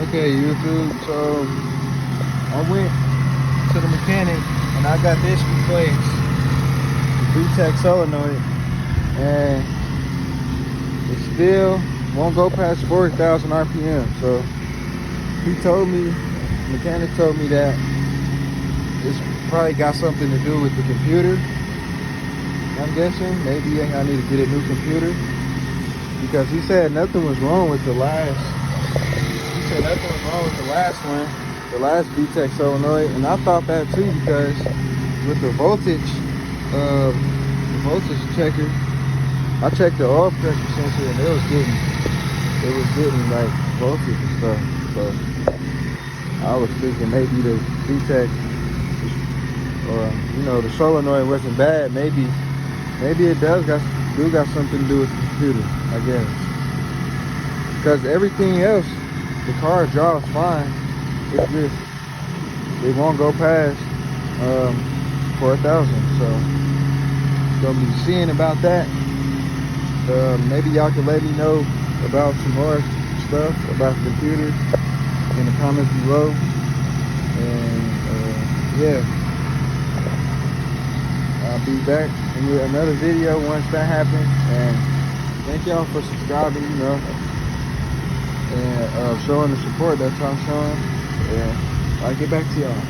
Okay, YouTube, so I went to the mechanic and I got this replaced, the Vtec solenoid, and it still won't go past 40,000 RPM. So he told me, the mechanic told me that it's probably got something to do with the computer. I'm guessing maybe I need to get a new computer, because he said nothing was wrong with the last. He said nothing was wrong with the last one, the last Vtec solenoid, and I thought that too, because with the voltage checker, I checked the oil pressure sensor and it was getting like voltage and stuff. So I was thinking maybe the Vtec, or the solenoid wasn't bad. Maybe it do got something to do with the computer, I guess. Because everything else, the car drives fine. It's just, it won't go past 4,000. So gonna be seeing about that. Maybe y'all can let me know about some more stuff about the computer in the comments below. And yeah, I'll be back with another video once that happens. And thank y'all for subscribing, and showing the support that y'all showing. And I'll get back to y'all.